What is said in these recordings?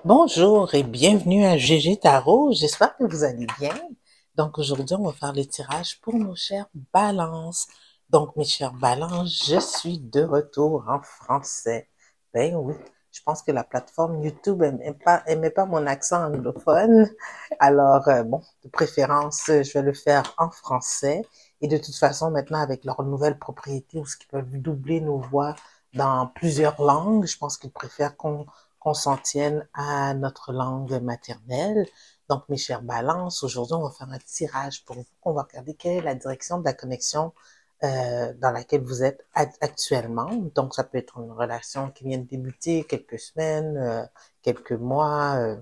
Bonjour et bienvenue à GG Tarot. J'espère que vous allez bien. Donc aujourd'hui, on va faire le tirage pour nos chers balances. Donc mes chers balances, je suis de retour en français. Ben oui, je pense que la plateforme YouTube aimait pas mon accent anglophone. Alors bon, de préférence, je vais le faire en français. Et de toute façon, maintenant avec leur nouvelle propriété où ils peuvent doubler nos voix dans plusieurs langues, je pense qu'ils préfèrent qu'on s'en tienne à notre langue maternelle. Donc, mes chères balances, aujourd'hui, on va faire un tirage pour vous. On va regarder quelle est la direction de la connexion dans laquelle vous êtes actuellement. Donc, ça peut être une relation qui vient de débuter, quelques semaines, quelques mois,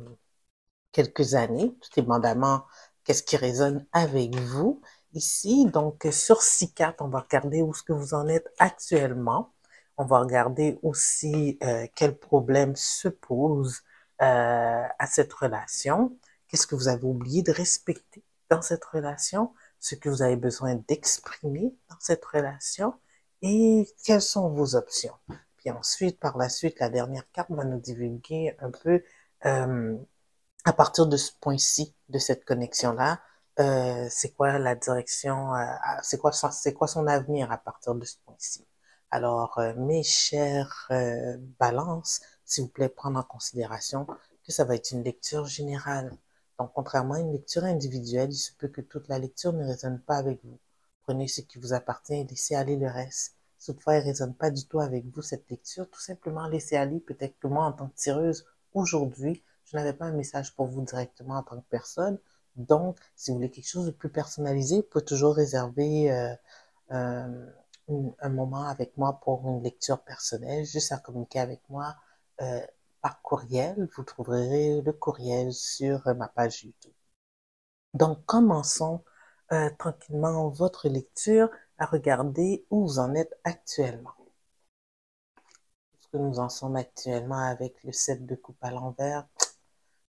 quelques années, tout dépendamment qu'est-ce qui résonne avec vous ici. Donc, sur 6 cartes, on va regarder où est-ce que vous en êtes actuellement. On va regarder aussi quels problèmes se posent à cette relation. Qu'est-ce que vous avez oublié de respecter dans cette relation? Ce que vous avez besoin d'exprimer dans cette relation? Et quelles sont vos options? Puis ensuite, par la suite, la dernière carte va nous divulguer un peu à partir de ce point-ci, de cette connexion-là, c'est quoi la direction, c'est quoi son avenir à partir de ce point-ci. Alors, mes chers balances, s'il vous plaît, prendre en considération que ça va être une lecture générale. Donc, contrairement à une lecture individuelle, il se peut que toute la lecture ne résonne pas avec vous. Prenez ce qui vous appartient et laissez aller le reste. Si toutefois, elle ne résonne pas du tout avec vous, cette lecture, tout simplement laissez aller. Peut-être que moi, en tant que tireuse, aujourd'hui, je n'avais pas un message pour vous directement en tant que personne. Donc, si vous voulez quelque chose de plus personnalisé, vous pouvez toujours réserver euh, un moment avec moi pour une lecture personnelle, juste à communiquer avec moi euh, par courriel. Vous trouverez le courriel sur ma page YouTube. Donc, commençons tranquillement votre lecture à regarder où vous en êtes actuellement. Est-ce que nous en sommes actuellement avec le 7 de coupe à l'envers?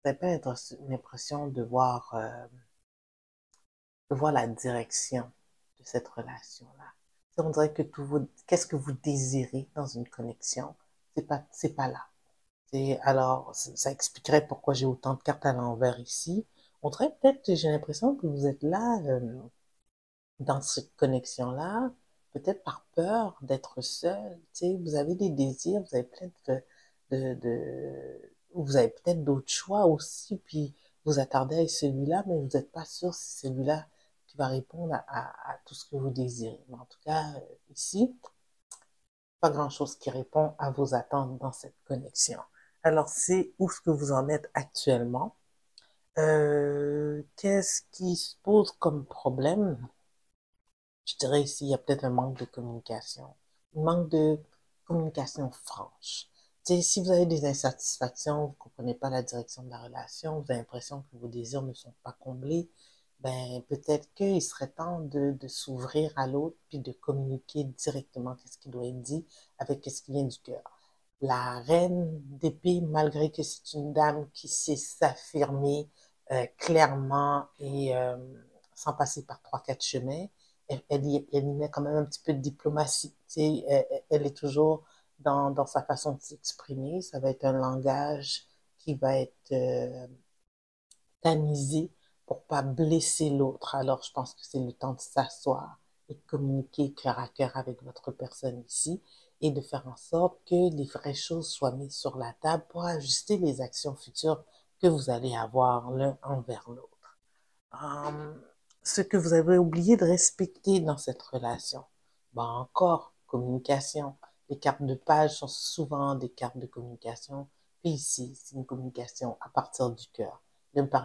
Vous n'avez pas l'impression de voir la direction de cette relation-là. On dirait que qu'est-ce que vous désirez dans une connexion, c'est pas là. Alors, ça expliquerait pourquoi j'ai autant de cartes à l'envers ici. On dirait peut-être, j'ai l'impression que vous êtes là, dans cette connexion-là, peut-être par peur d'être seul. Vous avez des désirs, vous avez plein vous avez peut-être d'autres choix aussi, puis vous attardez à celui-là, mais vous n'êtes pas sûr si c'est celui-là qui va répondre à tout ce que vous désirez. Mais en tout cas, ici, pas grand-chose qui répond à vos attentes dans cette connexion. Alors, c'est où est-ce que vous en êtes actuellement? Qu'est-ce qui se pose comme problème? Je dirais ici, il y a peut-être un manque de communication. Un manque de communication franche. Si vous avez des insatisfactions, vous ne comprenez pas la direction de la relation, vous avez l'impression que vos désirs ne sont pas comblés, ben peut-être qu'il serait temps de s'ouvrir à l'autre puis de communiquer directement ce qui doit être dit avec ce qui vient du cœur. La reine d'épée, malgré que c'est une dame qui sait s'affirmer clairement et sans passer par 3, 4 chemins, elle y met quand même un petit peu de diplomatie. Elle est toujours dans sa façon de s'exprimer. Ça va être un langage qui va être tamisé pour pas blesser l'autre. Alors, je pense que c'est le temps de s'asseoir et de communiquer cœur à cœur avec votre personne ici et de faire en sorte que les vraies choses soient mises sur la table pour ajuster les actions futures que vous allez avoir l'un envers l'autre. Ce que vous avez oublié de respecter dans cette relation. Ben encore, communication. Les cartes de page sont souvent des cartes de communication. Puis ici, c'est une communication à partir du cœur.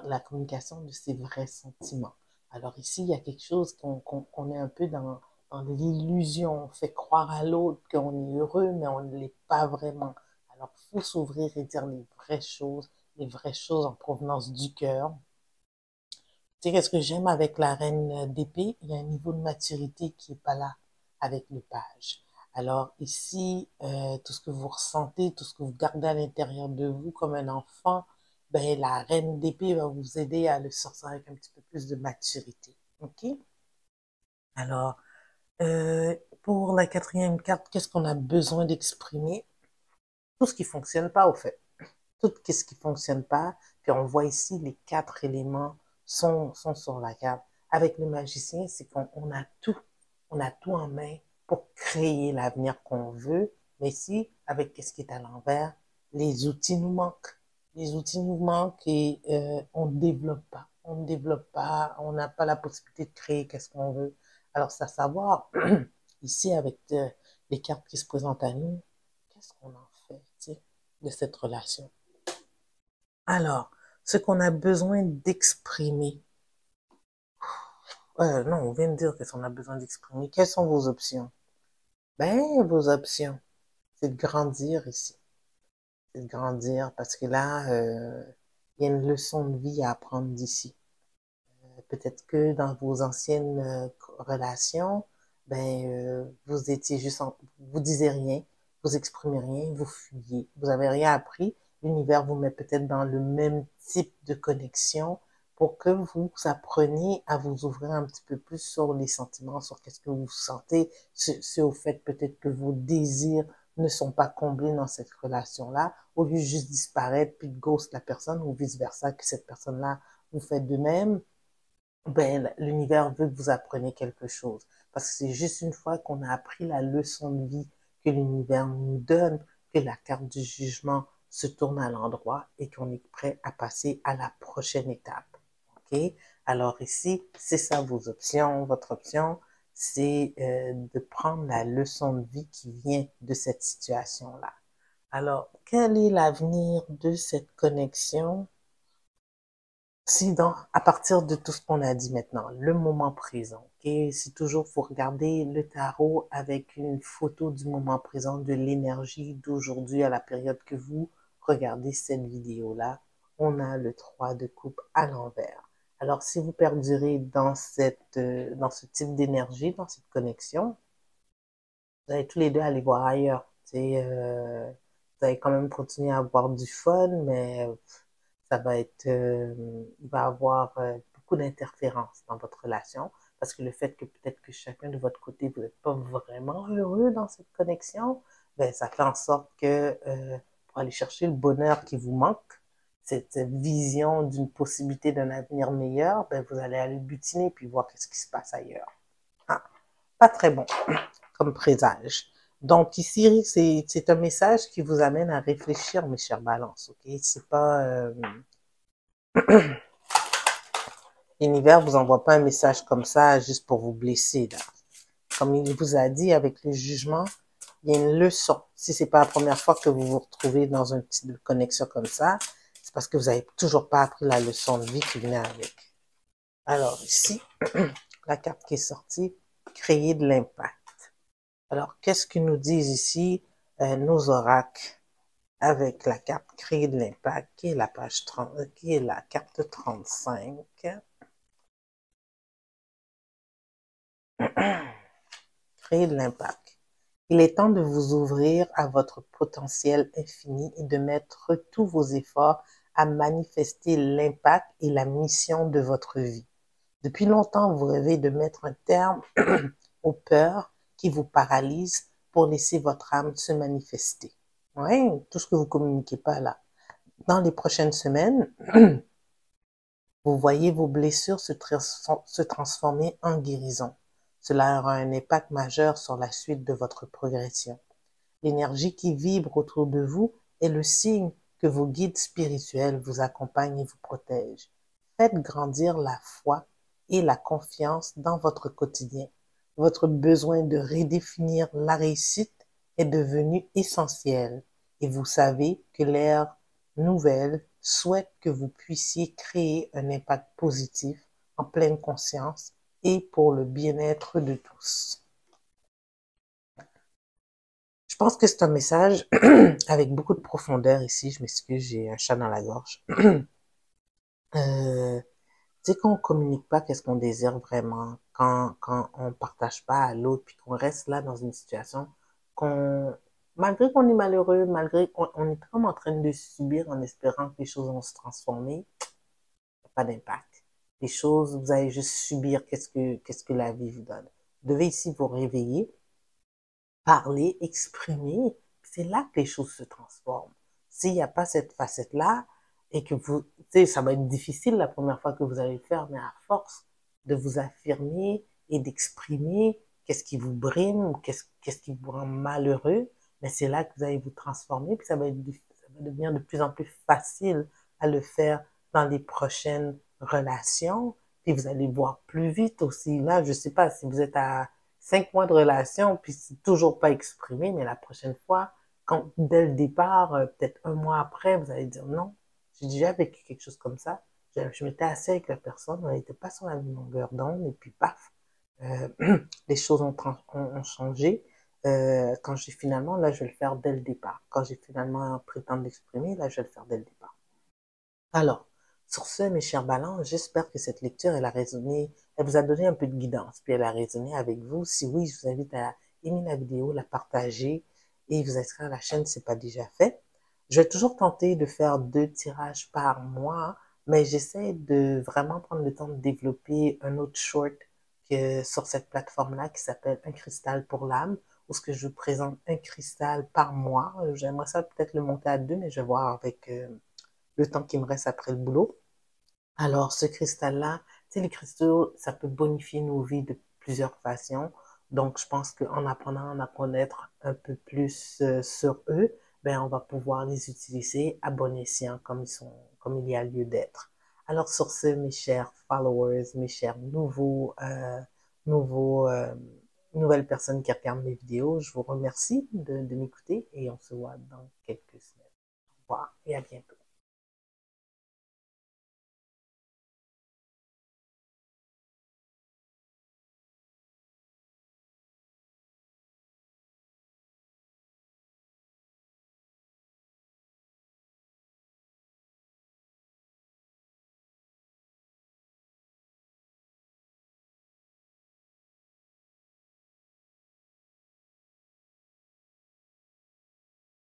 La communication de ses vrais sentiments. Alors ici, il y a quelque chose qu'on est un peu dans l'illusion. On fait croire à l'autre qu'on est heureux, mais on ne l'est pas vraiment. Alors, il faut s'ouvrir et dire les vraies choses en provenance du cœur. Tu sais, qu'est-ce que j'aime avec la reine d'épée? Il y a un niveau de maturité qui n'est pas là avec le page. Alors ici, tout ce que vous ressentez, tout ce que vous gardez à l'intérieur de vous comme un enfant, ben, la reine d'épée va vous aider à le sortir avec un petit peu plus de maturité. OK? Alors, pour la quatrième carte, qu'est-ce qu'on a besoin d'exprimer? Tout ce qui ne fonctionne pas, au fait. tout ce qui fonctionne pas. Puis on voit ici les 4 éléments sont sur la carte. Avec le magicien, c'est qu'on a tout. On a tout en main pour créer l'avenir qu'on veut. Mais ici, avec ce qui est à l'envers, les outils nous manquent. Les outils nous manquent et on ne développe pas. On ne développe pas, on n'a pas la possibilité de créer qu'est-ce qu'on veut. Alors, c'est à savoir, ici, avec les cartes qui se présentent à nous, qu'est-ce qu'on en fait, tu sais, de cette relation? Alors, ce qu'on a besoin d'exprimer. Non, on vient de dire qu'est-ce qu'on a besoin d'exprimer. Quelles sont vos options? Ben, vos options, c'est de grandir ici. C'est de grandir parce que là, il y a une leçon de vie à apprendre d'ici. Peut-être que dans vos anciennes relations, ben, vous étiez juste vous disiez rien, vous exprimez rien, vous fuyiez. Vous avez rien appris. L'univers vous met peut-être dans le même type de connexion pour que vous appreniez à vous ouvrir un petit peu plus sur les sentiments, sur qu'est-ce que vous sentez, au fait peut-être que vos désirs ne sont pas comblés dans cette relation-là, au lieu de juste disparaître puis de ghost la personne ou vice-versa, que cette personne-là vous fait de même, ben, l'univers veut que vous appreniez quelque chose. Parce que c'est juste une fois qu'on a appris la leçon de vie que l'univers nous donne, que la carte du jugement se tourne à l'endroit et qu'on est prêt à passer à la prochaine étape. OK? Alors ici, c'est ça vos options. Votre option, c'est de prendre la leçon de vie qui vient de cette situation-là. Alors, quel est l'avenir de cette connexion? Si à partir de tout ce qu'on a dit maintenant, le moment présent, ok, c'est toujours, faut regarder le tarot avec une photo du moment présent, de l'énergie d'aujourd'hui à la période que vous regardez cette vidéo-là. On a le 3 de coupe à l'envers. Alors, si vous perdurez dans dans ce type d'énergie, dans cette connexion, vous allez tous les deux aller voir ailleurs. Vous allez quand même continuer à avoir du fun, mais ça va être, il va y avoir beaucoup d'interférences dans votre relation parce que le fait que peut-être que chacun de votre côté, vous n'êtes pas vraiment heureux dans cette connexion, ben, ça fait en sorte que pour aller chercher le bonheur qui vous manque, cette vision d'une possibilité d'un avenir meilleur, ben, vous allez aller butiner puis voir qu'est-ce qui se passe ailleurs. Ah, pas très bon comme présage. Donc ici, c'est un message qui vous amène à réfléchir, mes chers balances, ok? C'est pas... L'univers vous envoie pas un message comme ça juste pour vous blesser, là. Comme il vous a dit avec le jugement, il y a une leçon. Si c'est pas la première fois que vous vous retrouvez dans un type de connexion comme ça, c'est parce que vous avez toujours pas appris la leçon de vie qui venait avec. Alors ici, la carte qui est sortie, créer de l'impact. Alors, qu'est-ce qu'ils nous disent ici nos oracles avec la carte créer de l'impact, qui est la page 30, qui est la carte 35. Créer de l'impact. Il est temps de vous ouvrir à votre potentiel infini et de mettre tous vos efforts à manifester l'impact et la mission de votre vie. Depuis longtemps, vous rêvez de mettre un terme aux peurs qui vous paralysent pour laisser votre âme se manifester. Oui, tout ce que vous communiquez pas là. Dans les prochaines semaines, vous voyez vos blessures se transformer en guérison. Cela aura un impact majeur sur la suite de votre progression. L'énergie qui vibre autour de vous est le signe que vos guides spirituels vous accompagnent et vous protègent. Faites grandir la foi et la confiance dans votre quotidien. Votre besoin de redéfinir la réussite est devenu essentiel et vous savez que l'ère nouvelle souhaite que vous puissiez créer un impact positif en pleine conscience et pour le bien-être de tous. Je pense que c'est un message avec beaucoup de profondeur ici. Je m'excuse, j'ai un chat dans la gorge. C'est qu'on communique pas qu'est-ce qu'on désire vraiment, quand on partage pas à l'autre, puis qu'on reste là dans une situation malgré qu'on est malheureux, malgré qu'on est comme en train de subir en espérant que les choses vont se transformer, pas d'impact. Les choses, vous allez juste subir qu'est-ce que la vie vous donne. Vous devez ici vous réveiller, parler, exprimer. C'est là que les choses se transforment. S'il n'y a pas cette facette-là, et que vous, tu sais, ça va être difficile la première fois que vous allez le faire, mais à force de vous affirmer et d'exprimer qu'est-ce qui vous brime, qu'est-ce qui vous rend malheureux, mais c'est là que vous allez vous transformer, puis ça va devenir de plus en plus facile à le faire dans les prochaines relations, puis vous allez voir plus vite aussi. Là, je sais pas si vous êtes à 5 mois de relation, puis c'est toujours pas exprimé, mais la prochaine fois, quand, dès le départ, peut-être un mois après, vous allez dire non, j'ai déjà vécu quelque chose comme ça. Je m'étais assis avec la personne, on n'était pas sur la même longueur d'onde, et puis paf, euh, les choses ont changé. Quand j'ai finalement, là, je vais le faire dès le départ. Quand j'ai finalement pris le temps d'exprimer, là, je vais le faire dès le départ. Alors, sur ce, mes chers balances, j'espère que cette lecture, elle a résonné, elle vous a donné un peu de guidance, puis elle a résonné avec vous. Si oui, je vous invite à aimer la vidéo, la partager et vous inscrire à la chaîne si ce n'est pas déjà fait. Je vais toujours tenter de faire 2 tirages par mois, mais j'essaie de vraiment prendre le temps de développer un autre short sur cette plateforme-là qui s'appelle Un cristal pour l'âme, où ce que je vous présente un cristal par mois. J'aimerais ça peut-être le monter à 2, mais je vais voir avec le temps qui me reste après le boulot. Alors, ce cristal-là, tu sais, les cristaux, ça peut bonifier nos vies de plusieurs façons. Donc, je pense qu'en apprenant à connaître un peu plus sur eux, ben, on va pouvoir les utiliser à bon escient comme il y a lieu d'être. Alors, sur ce, mes chers followers, mes chers nouveaux, nouvelles personnes qui regardent mes vidéos, je vous remercie de m'écouter et on se voit dans quelques semaines. Au revoir et à bientôt.